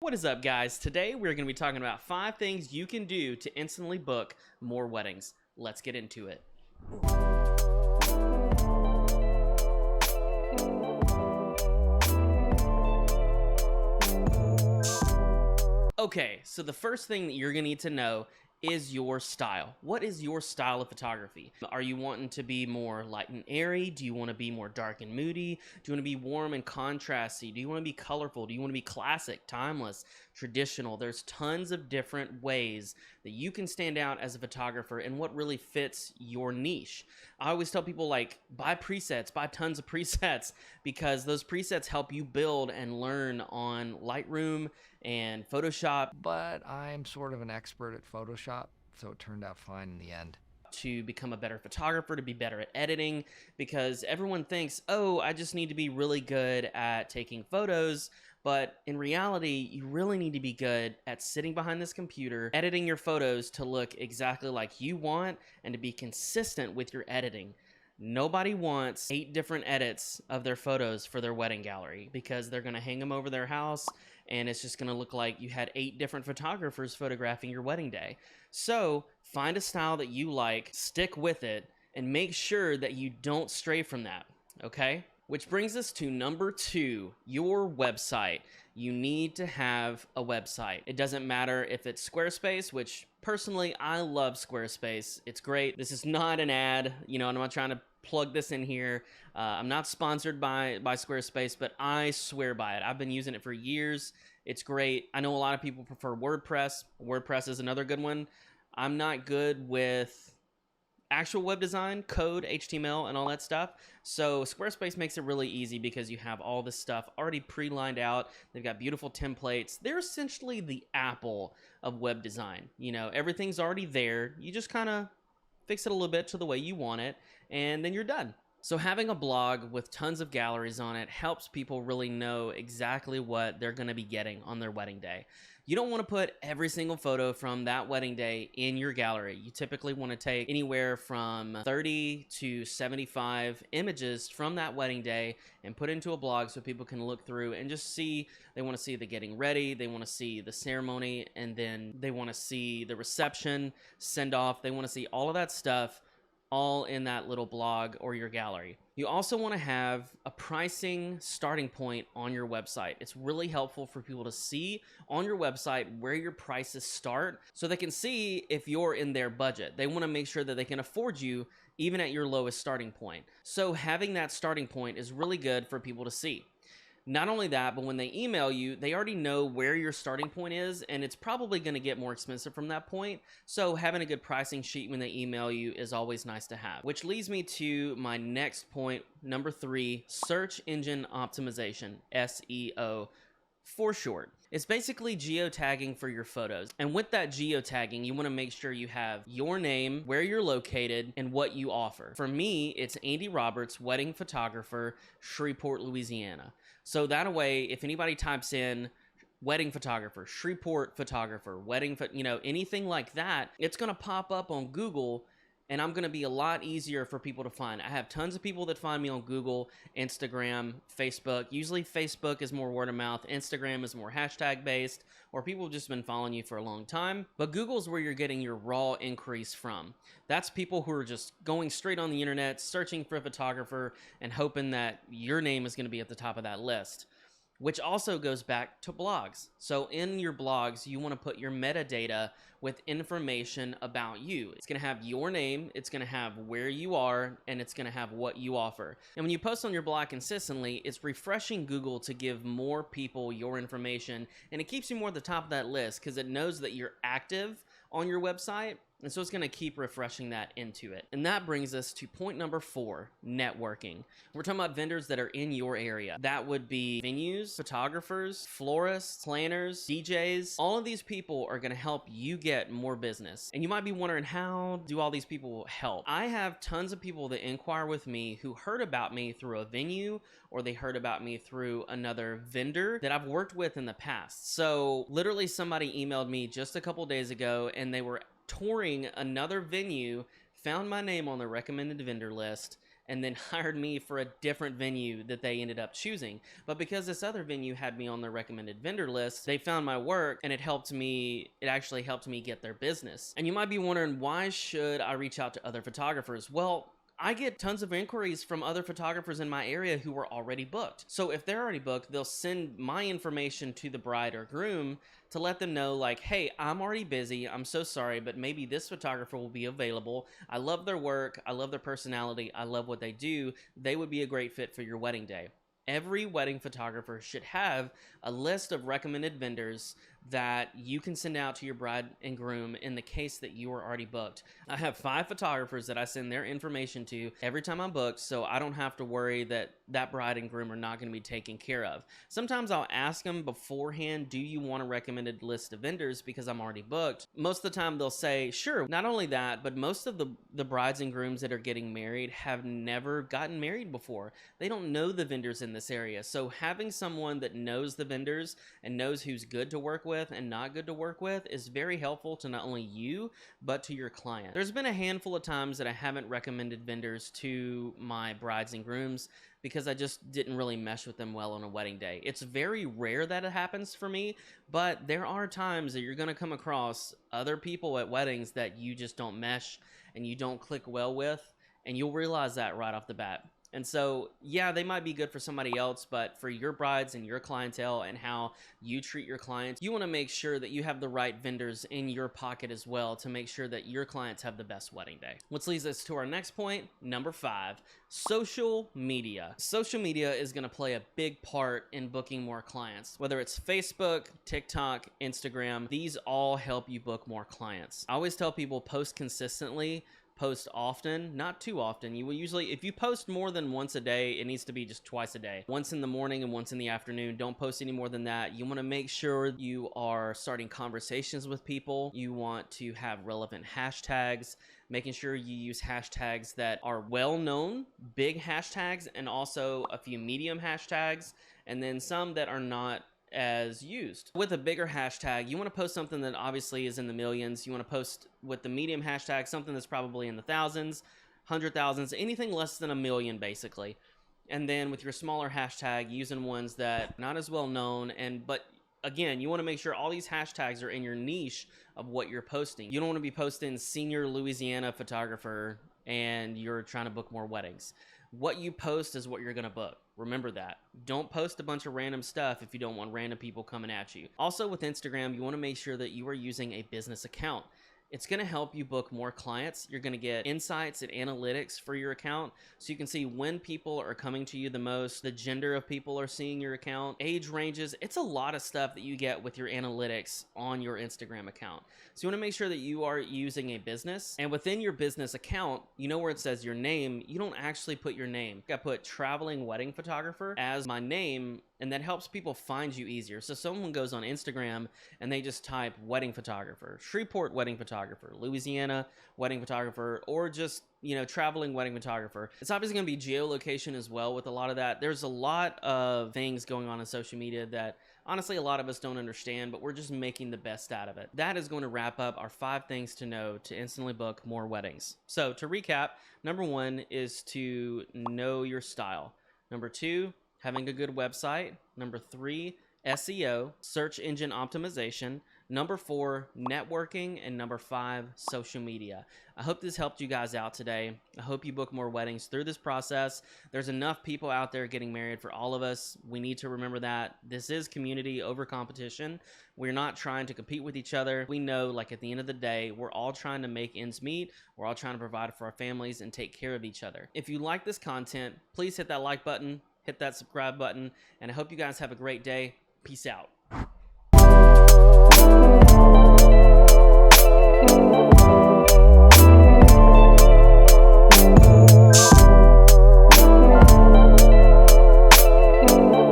What is up, guys? Today we're going to be talking about 5 things you can do to instantly book more weddings. Let's get into it. Okay, so the first thing that you're going to need to know is your style. What is your style of photography? Are you wanting to be more light and airy? Do you want to be more dark and moody? Do you want to be warm and contrasty? Do you want to be colorful? Do you want to be classic, timeless, traditional? There's tons of different ways that you can stand out as a photographer and what really fits your niche. I always tell people, like, buy presets, buy tons of presets, because those presets help you build and learn on Lightroom and Photoshop. But I'm sort of an expert at Photoshop, so it turned out fine in the end. To become a better photographer, to be better at editing, because everyone thinks, oh, I just need to be really good at taking photos. But in reality, you really need to be good at sitting behind this computer, editing your photos to look exactly like you want and to be consistent with your editing. Nobody wants 8 different edits of their photos for their wedding gallery, because they're going to hang them over their house and it's just going to look like you had 8 different photographers photographing your wedding day. So find a style that you like, stick with it, and make sure that you don't stray from that, okay? Which brings us to number 2, your website. You need to have a website. It doesn't matter if it's Squarespace, which personally, I love Squarespace. It's great. This is not an ad, I'm not trying to plug this in here. I'm not sponsored by Squarespace, but I swear by it. I've been using it for years. It's great. I know a lot of people prefer WordPress. WordPress is another good one. I'm not good with actual web design, code, HTML, and all that stuff. So Squarespace makes it really easy because you have all this stuff already pre-lined out. They've got beautiful templates. They're essentially the Apple of web design. Everything's already there. You just kind of fix it a little bit to the way you want it, and then you're done. So having a blog with tons of galleries on it helps people really know exactly what they're going to be getting on their wedding day. You don't want to put every single photo from that wedding day in your gallery. You typically want to take anywhere from 30 to 75 images from that wedding day and put into a blog so people can look through and just see. They want to see the getting ready, they want to see the ceremony, and then they want to see the reception, send off. They want to see all of that stuff all in that little blog or your gallery. You also want to have a pricing starting point on your website. It's really helpful for people to see on your website where your prices start so they can see if you're in their budget. They want to make sure that they can afford you even at your lowest starting point. So having that starting point is really good for people to see. Not only that, but when they email you, they already know where your starting point is, and it's probably going to get more expensive from that point. So having a good pricing sheet when they email you is always nice to have. Which leads me to my next point, number 3, search engine optimization, SEO for short. It's basically geotagging for your photos. And with that geotagging, you want to make sure you have your name, where you're located, and what you offer. For me, it's Andy Roberts, wedding photographer, Shreveport, Louisiana. So that way, if anybody types in wedding photographer, Shreveport photographer, anything like that, it's going to pop up on Google, and I'm going to be a lot easier for people to find. I have tons of people that find me on Google, Instagram, Facebook. Usually Facebook is more word of mouth. Instagram is more hashtag based, or people have just been following you for a long time. But Google's where you're getting your raw increase from. That's people who are just going straight on the internet, searching for a photographer, and hoping that your name is going to be at the top of that list. Which also goes back to blogs. So in your blogs, you want to put your metadata with information about you. It's going to have your name, it's going to have where you are, and it's going to have what you offer. And when you post on your blog consistently, it's refreshing Google to give more people your information, and it keeps you more at the top of that list because it knows that you're active on your website. And so it's going to keep refreshing that into it. And that brings us to point number 4, networking. We're talking about vendors that are in your area. That would be venues, photographers, florists, planners, DJs. All of these people are going to help you get more business. And you might be wondering, how do all these people help? I have tons of people that inquire with me who heard about me through a venue, or they heard about me through another vendor that I've worked with in the past. So literally somebody emailed me just a couple days ago, and they were touring another venue, found my name on the recommended vendor list, and then hired me for a different venue that they ended up choosing. But because this other venue had me on their recommended vendor list, they found my work, and it actually helped me get their business. And you might be wondering, why should I reach out to other photographers? Well, I get tons of inquiries from other photographers in my area who are already booked. So if they're already booked, they'll send my information to the bride or groom to let them know, like, hey, I'm already busy. I'm so sorry, but maybe this photographer will be available. I love their work. I love their personality. I love what they do. They would be a great fit for your wedding day. Every wedding photographer should have a list of recommended vendors that you can send out to your bride and groom in the case that you are already booked. I have 5 photographers that I send their information to every time I'm booked, so I don't have to worry that that bride and groom are not going to be taken care of. Sometimes I'll ask them beforehand, do you want a recommended list of vendors, because I'm already booked. Most of the time they'll say, sure. Not only that, but most of the brides and grooms that are getting married have never gotten married before. They don't know the vendors in this area. So having someone that knows the vendors and knows who's good to work with and not good to work with is very helpful to not only you, but to your client. There's been a handful of times that I haven't recommended vendors to my brides and grooms because I just didn't really mesh with them well on a wedding day. It's very rare that it happens for me, but there are times that you're going to come across other people at weddings that you just don't mesh and you don't click well with, and you'll realize that right off the bat. And so, yeah, they might be good for somebody else, but for your brides and your clientele and how you treat your clients, you want to make sure that you have the right vendors in your pocket as well to make sure that your clients have the best wedding day. Which leads us to our next point, number 5, social media. Social media is going to play a big part in booking more clients. Whether it's Facebook, TikTok, Instagram, these all help you book more clients. I always tell people, post consistently, post often, not too often. You will usually, if you post more than once a day, it needs to be just twice a day. Once in the morning and once in the afternoon. Don't post any more than that. You want to make sure you are starting conversations with people. You want to have relevant hashtags, making sure you use hashtags that are well known, big hashtags, and also a few medium hashtags, and then some that are not as used. With a bigger hashtag, you want to post something that obviously is in the millions. You want to post with the medium hashtag something that's probably in the thousands, 100,000s, anything less than a million basically. And then with your smaller hashtag, using ones that are not as well known, but again, you want to make sure all these hashtags are in your niche of what you're posting. You don't want to be posting senior Louisiana photographer and you're trying to book more weddings. What you post is what you're going to book. Remember that. Don't post a bunch of random stuff if you don't want random people coming at you. Also with Instagram, you want to make sure that you are using a business account. It's going to help you book more clients. You're going to get insights and analytics for your account, so you can see when people are coming to you the most, the gender of people are seeing your account, age ranges. It's a lot of stuff that you get with your analytics on your Instagram account. So you want to make sure that you are using a business, and within your business account, you know where it says your name, you don't actually put your name. I put traveling wedding photographer as my name, and that helps people find you easier. So someone goes on Instagram and they just type wedding photographer, Shreveport wedding photographer, Louisiana wedding photographer, or just, traveling wedding photographer. It's obviously going to be geolocation as well with a lot of that. There's a lot of things going on in social media that honestly a lot of us don't understand, but we're just making the best out of it. That is going to wrap up our 5 things to know to instantly book more weddings. So to recap, number 1 is to know your style. Number 2, having a good website. Number 3, SEO, search engine optimization. Number 4, networking. And number 5, social media. I hope this helped you guys out today. I hope you book more weddings through this process. There's enough people out there getting married for all of us. We need to remember that this is community over competition. We're not trying to compete with each other. We know, like, at the end of the day, we're all trying to make ends meet. We're all trying to provide for our families and take care of each other. If you like this content, please hit that like button, hit that subscribe button, and I hope you guys have a great day. Peace out.